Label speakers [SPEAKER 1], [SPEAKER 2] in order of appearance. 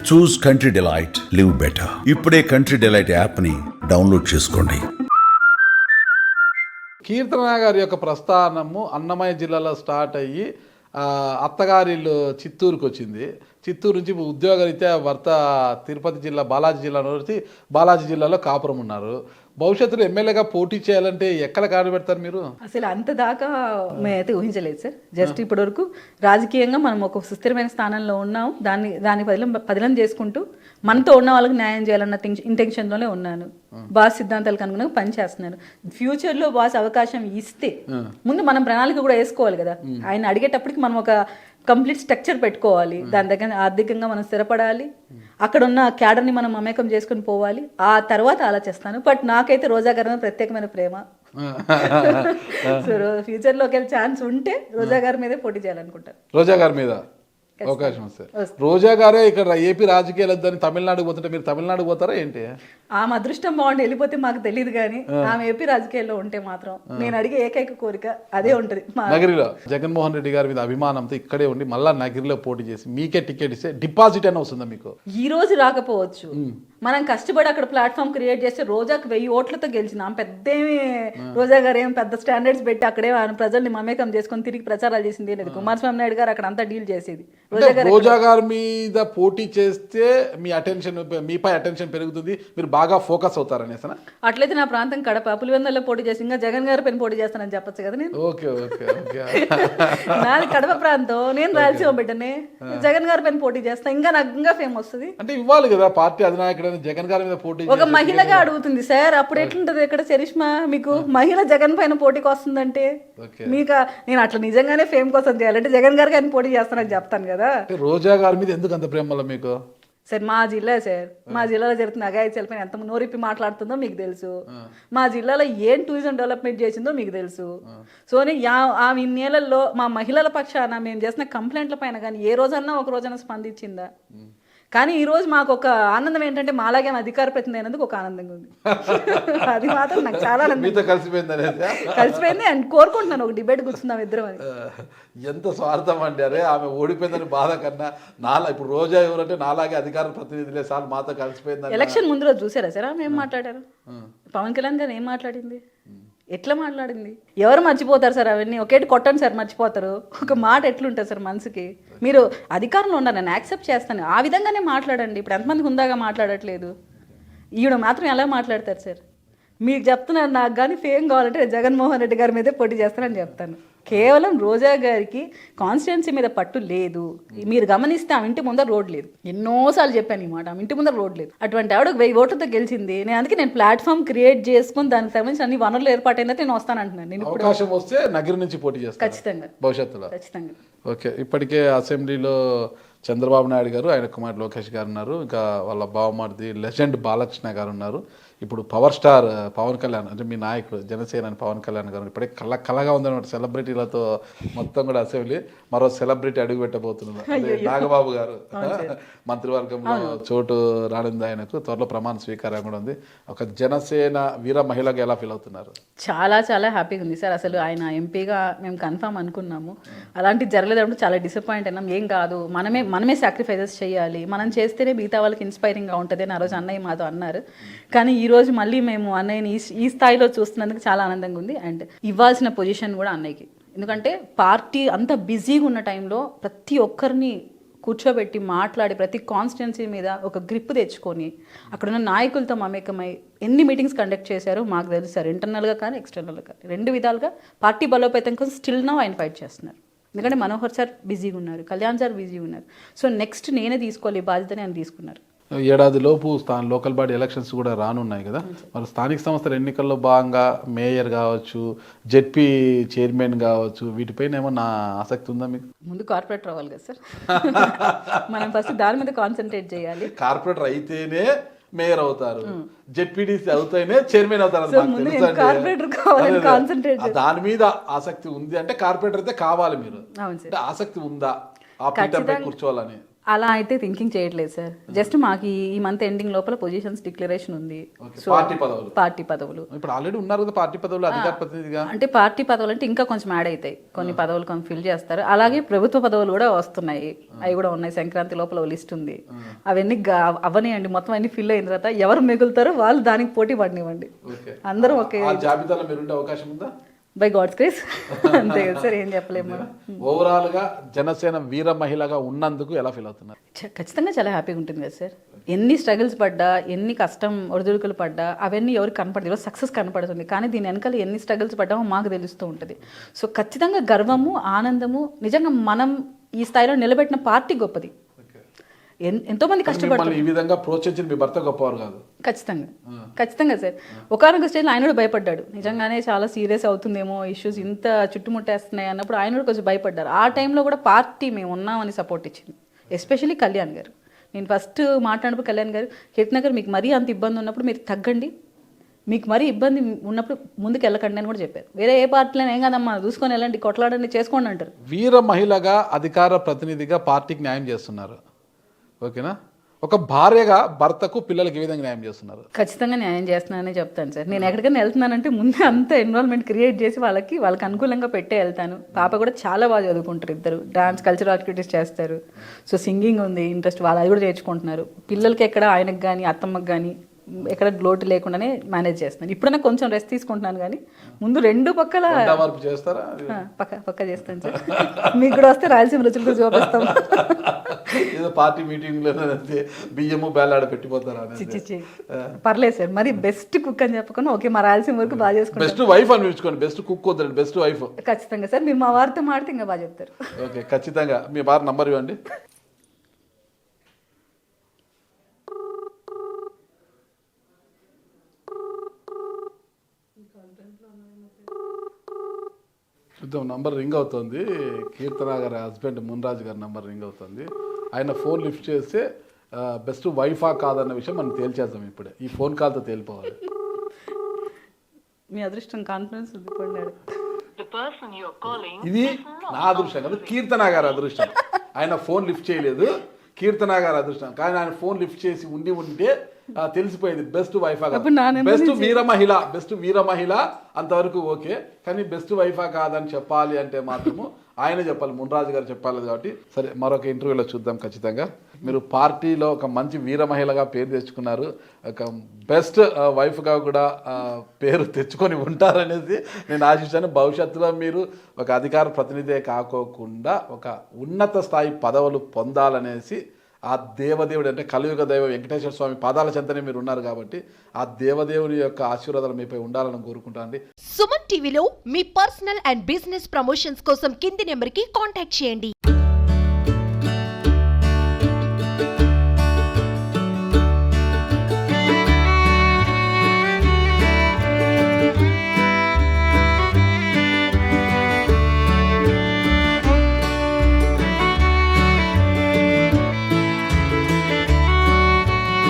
[SPEAKER 1] చూస్ country delight, live better. ఇప్పుడే country delight యాప్ని download చేసుకోండి.
[SPEAKER 2] కీర్తన గారి యొక్క ప్రస్థానము అన్నమయ్య జిల్లాలో స్టార్ట్ అయ్యి అత్తగారిల్లు చిత్తూరుకు వచ్చింది. చిత్తూరు నుంచి ఉద్యోగరీత్యా భర్త తిరుపతి జిల్లా బాలాజీ జిల్లాలో కాపురం ఉన్నారు. భవిష్యత్తులో ఎమ్మెల్యేగా పోటీ చేయాలంటే ఎక్కడ కాడు పెడతారు మీరు?
[SPEAKER 3] అసలు అంత దాకా మేమైతే ఊహించలేదు సార్. జస్ట్ ఇప్పటి వరకు రాజకీయంగా మనం ఒక సుస్థిరమైన స్థానంలో ఉన్నాం. దాన్ని పదిలం చేసుకుంటూ మనతో ఉన్న వాళ్ళకి న్యాయం చేయాలన్న ఇంటెన్షన్లోనే ఉన్నాను. బాస్ సిద్ధాంతాలకు అనుగుణంగా పనిచేస్తున్నాను. ఫ్యూచర్లో బాస్ అవకాశం ఇస్తే ముందు మనం ప్రణాళిక కూడా వేసుకోవాలి కదా. ఆయన అడిగేటప్పటికి మనం ఒక కంప్లీట్ స్ట్రక్చర్ పెట్టుకోవాలి. దాని దగ్గర ఆర్థికంగా మనం స్థిరపడాలి. అక్కడ ఉన్న క్యాడర్ని మనం మమేకం చేసుకుని పోవాలి. ఆ తర్వాత ఆలోచిస్తాను. బట్ నాకైతే రోజా గారి మీద ప్రత్యేకమైన ప్రేమ. సో ఫ్యూచర్లోకి వెళ్ళే ఛాన్స్ ఉంటే రోజా గారి మీదే పోటీ చేయాలనుకుంటాను.
[SPEAKER 2] రోజా గారి మీద అవకాశం వస్తే రోజా గారే ఇక్కడ ఏపీ రాజకీయాలు వద్దని తమిళనాడుకు పోతుంటే మీరు తమిళనాడుకు పోతారా ఏంటి?
[SPEAKER 3] ఆమె అదృష్టం బాగుండి వెళ్ళిపోతే మాకు తెలియదు, కానీ ఆమె ఏపీ రాజకీయాల్లో ఉంటే మాత్రం నేను అడిగే ఏకైక కోరిక అదే ఉంటది.
[SPEAKER 2] నగిరిలో జగన్మోహన్ రెడ్డి గారి మీద అభిమానంతో ఇక్కడే ఉండి మళ్ళా నగిరిలో పోటీ చేసి మీకే టికెట్ ఇస్తే డిపాజిట్ అని వస్తుందా మీకు?
[SPEAKER 3] ఈ రోజు రాకపోవచ్చు, మనం కష్టపడి అక్కడ ప్లాట్ఫామ్ క్రియేట్ చేస్తే రోజాకి 1000 ఓట్లతో గెలిచింది. ఆమె పెద్దేమి రోజా గారు ఏం పెద్ద స్టాండర్డ్స్ పెట్టి అక్కడే ప్రజల్ని మమేకం చేసుకొని తిరిగి ప్రచారాలు చేసింది లేదు. కుమారస్వామి నాయుడు గారు అక్కడ అంతా డీల్ చేసేది.
[SPEAKER 2] రోజా గారి మీద పోటీ చేస్తే మీపై అటెన్షన్ పెరుగుతుంది, మీరు బాగా ఫోకస్ అవుతారనేసా?
[SPEAKER 3] అట్లయితే నా ప్రాంతం కడప, పులివెందులలో పోటీ చేసి ఇంకా జగన్ గారి పైన పోటీ చేస్తానని చెప్పచ్చు కదా నేను. నాది కడప ప్రాంతం, నేను రాయలసీమ బిడ్డనే. జగన్ గారి పైన పోటీ చేస్తా, ఇంకా నాకు ఇంకా ఫేమ్ వస్తుంది.
[SPEAKER 2] అంటే ఇవ్వాలి కదా పార్టీ అధినాయకుడు జగన్ గారి మీద పోటీ.
[SPEAKER 3] ఒక మహిళగా అడుగుతుంది సార్, అప్పుడు ఎట్లుంటది ఇక్కడ చరిష్మా? మీకు మహిళ జగన్ పైన పోటీకి వస్తుందంటే మీకు నేను అట్లా నిజంగానే ఫేమ్ కోసం చేయాలంటే జగన్ గారికి ఆయన పోటీ చేస్తానని చెప్తాను కదా.
[SPEAKER 2] రోజా గారి మీద ఎందుకు అంత ప్రేమ వల్ల మీకు?
[SPEAKER 3] సార్ మా జిల్లాలో జరుగుతున్న అగాయిత్యాలపై ఎంత నోరిప్పి మాట్లాడుతుందో మీకు తెలుసు. మా జిల్లాలో ఏం టూరిజం డెవలప్మెంట్ చేసిందో మీకు తెలుసు. సో ఆమె ఇన్నేళ్లలో మా మహిళల పక్షాన మేము చేసిన కంప్లైంట్ల పైన కానీ ఏ రోజన్నా ఒక రోజైనా స్పందించిందా? కానీ ఈ రోజు మాకు ఒక ఆనందం ఏంటంటే మాలాగే అధికార ప్రతినిధి అయినందుకు ఒక ఆనందంగా ఉంది. అది మాత్రం నాకు చాలా ఆనందం కలిసిపోయింది అండ్ కోరుకుంటున్నాను ఒక డిబేట్ కూర్చుందాం ఇద్దరం అని.
[SPEAKER 2] ఎంత స్వార్థం అండి. అరే ఆమె ఓడిపోయిందని బాధ కన్నా ఇప్పుడు రోజా ఎవరంటే నాలాగే అధికార ప్రతినిధులే సార్ మాతో కలిసిపోయింది.
[SPEAKER 3] ఎలక్షన్ ముందు రోజు చూసారా సార్ ఆమె ఏం మాట్లాడారు? పవన్ కళ్యాణ్ గారు ఏం మాట్లాడింది, ఎట్లా మాట్లాడింది? ఎవరు మర్చిపోతారు సార్ అవన్నీ? ఒకేటి కొట్టండి సార్ మర్చిపోతారు. ఒక మాట ఎట్లుంటుంది సార్ మనసుకి? మీరు అధికారంలో ఉన్నారు, నేను యాక్సెప్ట్ చేస్తాను, ఆ విధంగానే మాట్లాడండి. ఇప్పుడు ఎంతమంది హుందాగా మాట్లాడట్లేదు, ఈవిడ మాత్రం ఎలా మాట్లాడతారు సార్? మీకు చెప్తున్నారు, నాకు కానీ ఫేమ్ కావాలంటే జగన్మోహన్ రెడ్డి గారి మీదే పోటీ చేస్తానని చెప్తాను. కేవలం రోజా గారికి కాన్స్టిట్యున్సీ మీద పట్టు లేదు. మీరు గమనిస్తే ఆమె ఇంటి ముందర రోడ్ లేదు. ఎన్నోసార్లు చెప్పాను ఈ మాట, ఆమె ఇంటి ముందర రోడ్ లేదు. అటువంటి ఆవిడ 1000 ఓట్లతో గెలిచింది. నేను ప్లాట్ఫామ్ క్రియేట్ చేసుకుని దానికి సంబంధించి అన్ని వనరులు ఏర్పాటైందంటే నేను వస్తానంటున్నాను. నేను
[SPEAKER 2] అవకాశం వస్తే నగరం నుంచి పోటీ చేస్తాను
[SPEAKER 3] ఖచ్చితంగా,
[SPEAKER 2] భవిష్యత్తులో
[SPEAKER 3] ఖచ్చితంగా.
[SPEAKER 2] ఓకే, ఇప్పటికే అసెంబ్లీలో చంద్రబాబు నాయుడు గారు, ఆయన కుమార్ లోకేష్ గారు ఉన్నారు, ఇంకా వాళ్ళ బావమరిది లెజెండ్ బాలకృష్ణ గారు ఉన్నారు. ఇప్పుడు పవర్ స్టార్ పవన్ కళ్యాణ్ అంటే మీ నాయకుడు జనసేన పవన్ కళ్యాణ్ గారు ఇప్పుడే కళగా ఉందన్నమాట. సెలబ్రిటీలతో మొత్తం కూడా అసెంబ్లీ మరో సెలబ్రిటీ అడుగు పెట్టబోతున్నారు. అదే నాగబాబు గారు మంత్రివర్గంలో చోటు రానుంది ఆయనకు. త్వరలో ప్రమాణ స్వీకారం కూడా ఉంది. ఒక జనసేన వీర మహిళగా ఎలా ఫీల్ అవుతున్నారు?
[SPEAKER 3] చాలా చాలా హ్యాపీగా ఉంది సార్. అసలు ఆయన ఎంపీగా మేము కన్ఫర్మ్ అనుకున్నాము, అలాంటిది జరగలేదంటే చాలా డిసప్పాయింట్ అయినాం. ఏం కాదు, మనమే సాక్రిఫైజెస్ చేయాలి, మనం చేస్తేనే మిగతా వాళ్ళకి ఇన్స్పైరింగ్గా ఉంటుంది అని ఆ రోజు అన్నయ్య మాతో అన్నారు. కానీ ఈరోజు మళ్ళీ మేము అన్నయ్యని ఈ స్థాయిలో చూస్తున్నందుకు చాలా ఆనందంగా ఉంది. అండ్ ఇవ్వాల్సిన పొజిషన్ కూడా అన్నయ్యకి, ఎందుకంటే పార్టీ అంత బిజీగా ఉన్న టైంలో ప్రతి ఒక్కరిని కూర్చోబెట్టి మాట్లాడి ప్రతి కాన్స్టిట్యున్సీ మీద ఒక గ్రిప్ తెచ్చుకొని అక్కడున్న నాయకులతో మమేకమై ఎన్ని మీటింగ్స్ కండక్ట్ చేశారో మాకు తెలుసు సార్. ఇంటర్నల్గా కానీ ఎక్స్టర్నల్గా కానీ 2 విధాలుగా పార్టీ బలోపేతం కోసం స్టిల్ నౌ ఆయన ఫైట్ చేస్తున్నారు. ఎందుకంటే మనోహర్ సార్ బిజీగా ఉన్నారు, కళ్యాణ్ సార్ బిజీగా ఉన్నారు. సో నెక్స్ట్ నేనే తీసుకోవాలి బాధ్యతని ఆయన తీసుకున్నారు.
[SPEAKER 2] ఏడాదిలోపు లోకల్ బాడీ ఎలక్షన్స్ కూడా రానున్నాయి కదా, మరి స్థానిక సంస్థల ఎన్నికల్లో భాగంగా మేయర్ కావచ్చు, జెడ్పీ చైర్మన్ కావచ్చు, వీటిపైన ఏమన్నా ఆసక్తి ఉందా మీకు?
[SPEAKER 3] ముందు కార్పొరేటర్ అవ్వాలి కదా సార్, మనం ఫస్ట్ దాని మీద కాన్సన్ట్రేట్ చేయాలి.
[SPEAKER 2] కార్పొరేటర్ అయితేనే మేయర్ అవుతారు, జెడ్పీటీసీ అవుతానే చైర్మన్ అవుతారు. దాని మీద ఆసక్తి ఉంది అంటే కార్పొరేటర్ అయితే కావాలి. మీరు అంటే ఆసక్తి ఉందా ఆ పీఠంపై కూర్చోవాలని?
[SPEAKER 3] అలా అయితే థింకింగ్ చేయట్లేదు సార్. జస్ట్ మాకు ఈ మంత్ ఎండింగ్ లోపల పొజిషన్స్ డిక్లరేషన్ ఉంది. సో పార్టీ పదవులు
[SPEAKER 2] ఇప్పుడు ఆల్రెడీ ఉన్నారు కదా పార్టీ పదవులు అధికార ప్రతినిధిగా.
[SPEAKER 3] అంటే పార్టీ పదవులు అంటే ఇంకా కొంచెం యాడ్ అవుతాయి, కొన్ని పదవులు కొంచెం ఫిల్ చేస్తారు. అలాగే ప్రభుత్వ పదవులు కూడా వస్తున్నాయి, అవి కూడా ఉన్నాయి. సంక్రాంతి లోపల లిస్ట్ ఉంది, అవన్నీ అవనివ్వండి. మొత్తం అన్ని ఫిల్ అయిన తర్వాత ఎవరు మిగులుతారో వాళ్ళు దానికి పోటీ పడినివ్వండి. అందరూ ఒకే
[SPEAKER 2] జాబితాలో మీరుండే అవకాశం ఉందా?
[SPEAKER 3] By God's grace. అంతే కదా సార్, ఏం చెప్పలేము.
[SPEAKER 2] ఓవరాల్ గా జనసేన వీర మహిళగా ఉన్నందుకు ఎలా ఫీల్ అవుతున్నారు?
[SPEAKER 3] ఖచ్చితంగా చాలా హ్యాపీగా ఉంటుంది కదా సార్. ఎన్ని స్ట్రగుల్స్ పడ్డా, ఎన్ని కష్టం ఒడిదుడుకులు పడ్డా అవన్నీ ఎవరికి కనపడదు. ఈరోజు సక్సెస్ కనపడుతుంది, కానీ దీని వెనకాల ఎన్ని స్ట్రగుల్స్ పడ్డామో మాకు తెలుస్తూ ఉంటుంది. సో ఖచ్చితంగా గర్వము, ఆనందము. నిజంగా మనం ఈ స్థాయిలో నిలబెట్టిన పార్టీ గొప్పది. ఎంతోమంది కష్టపడుతున్నారు.
[SPEAKER 2] ఈ విధంగా ప్రోత్సహించిన మీ భర్త గొప్పవారు కాదు?
[SPEAKER 3] ఖచ్చితంగా సార్. ఒకనొక స్టేజ్లో ఆయన కూడా భయపడ్డాడు. నిజంగానే చాలా సీరియస్ అవుతుందేమో, ఇష్యూస్ ఇంత చుట్టుముట్టేస్తున్నాయి అన్నప్పుడు ఆయన కూడా కొంచెం భయపడ్డారు. ఆ టైంలో కూడా పార్టీ మేము ఉన్నామని సపోర్ట్ ఇచ్చింది. ఎస్పెషల్లీ కళ్యాణ్ గారు. నేను ఫస్ట్ మాట్లాడినప్పుడు కళ్యాణ్ గారు, కీర్తన గారు మీకు మరీ అంత ఇబ్బంది ఉన్నప్పుడు మీరు తగ్గండి, మీకు మరీ ఇబ్బంది ఉన్నప్పుడు ముందుకు వెళ్ళకండి అని కూడా చెప్పారు. వేరే ఏ పార్టీలో ఏం కదమ్మా, చూసుకొని వెళ్ళండి, కొట్లాడండి, చేసుకోండి అంటారు.
[SPEAKER 2] వీర మహిళగా అధికార ప్రతినిధిగా పార్టీకి న్యాయం చేస్తున్నారు, ఓకేనా? ఒక భార్యగా భర్తకు పిల్లలకి ఏ విధంగా న్యాయం చేస్తున్నారు?
[SPEAKER 3] ఖచ్చితంగా న్యాయం చేస్తున్నానని చెప్తాను సార్. నేను ఎక్కడికైనా వెళ్తున్నానంటే ముందే అంత ఎన్విరాన్మెంట్ క్రియేట్ చేసి వాళ్ళకి అనుకూలంగా పెట్టే వెళ్తాను. పాప కూడా చాలా బాగా చదువుకుంటారు, ఇద్దరు డాన్స్ కల్చరల్ యాక్టివిటీస్ చేస్తారు. సో సింగింగ్ ఉంది ఇంట్రెస్ట్, వాళ్ళు అది కూడా నేర్చుకుంటున్నారు. పిల్లలకి ఎక్కడ ఆయనకు కానీ అత్తమ్మకి కానీ ఎక్కడ లోటు లేకుండానే మేనేజ్ చేస్తున్నాను. ఇప్పుడైనా కొంచెం రెస్ట్ తీసుకుంటున్నాను, కానీ ముందు రెండు పక్కల
[SPEAKER 2] చేస్తారా?
[SPEAKER 3] పక్క చేస్తాను సార్. మీకు కూడా వస్తే రాయలసీమ రుచులు చూపిస్తాం.
[SPEAKER 2] ఏదో పార్టీ మీటింగ్ లో బియ్యము బేలాడ పెట్టిపోతారా?
[SPEAKER 3] పర్లేదు సార్, మరి బెస్ట్ కుక్ అని చెప్పకుండా ఓకే మా రాయలసీమ వరకు బాగా చేసుకుంటాం.
[SPEAKER 2] బెస్ట్ వైఫ్ అని పిలుచుకోండి, బెస్ట్ కుక్ వద్దండి, బెస్ట్ వైఫ్.
[SPEAKER 3] ఖచ్చితంగా సార్, మీరు మా వారితో మాడితే ఇంకా బాగా చెప్తారు.
[SPEAKER 2] ఓకే, ఖచ్చితంగా. మీ వారి నంబర్ ఇవ్వండి. చూద్దాం, నంబర్ రింగ్ అవుతుంది. కీర్తన గారి హస్బెండ్ మున్రాజు గారి నంబర్ రింగ్ అవుతుంది. ఆయన ఫోన్ లిఫ్ట్ చేస్తే బెస్ట్ వైఫా కాదన్న విషయం మనం తేల్చేద్దాం ఇప్పుడే. ఈ ఫోన్ కాల్తో తేలిపోవాలి.
[SPEAKER 3] మీ అదృష్టం, కాన్ఫిడెన్స్
[SPEAKER 2] ఇది నా అదృష్టం కాదు, కీర్తన గారి అదృష్టం. ఆయన ఫోన్ లిఫ్ట్ చేయలేదు, కీర్తన గారి అదృష్టం. కానీ ఆయన ఫోన్ లిఫ్ట్ చేసి ఉంటే తెలిసిపోయింది బెస్ట్ వైఫా కాదు. బెస్ట్ వీర మహిళ అంతవరకు ఓకే, కానీ బెస్ట్ వైఫా కాదని చెప్పాలి అంటే మాత్రము ఆయన చెప్పాలి, మున్రాజు గారు చెప్పాలి. కాబట్టి సరే, మరొక ఇంటర్వ్యూలో చూద్దాం. ఖచ్చితంగా మీరు పార్టీలో ఒక మంచి వీర మహిళగా పేరు తెచ్చుకున్నారు, ఒక బెస్ట్ వైఫ్గా కూడా పేరు తెచ్చుకొని ఉంటారనేది నేను ఆశించాను. భవిష్యత్తులో మీరు ఒక అధికార ప్రతినిధే కాకోకుండా ఒక ఉన్నత స్థాయి పదవులు పొందాలనేసి ఆ దేవదేవుడు, అంటే కలియుగ దైవ వెంకటేశ్వర స్వామి పాదాల చెంతనే మీరు ఉన్నారు కాబట్టి ఆ దేవదేవుని యొక్క ఆశీర్వాదాలు మీపై ఉండాలని కోరుకుంటానండి.
[SPEAKER 4] సుమన్ టీవీలో మీ పర్సనల్ అండ్ బిజినెస్ ప్రమోషన్స్ కోసం కింది నెంబర్కి కాంటాక్ట్ చేయండి.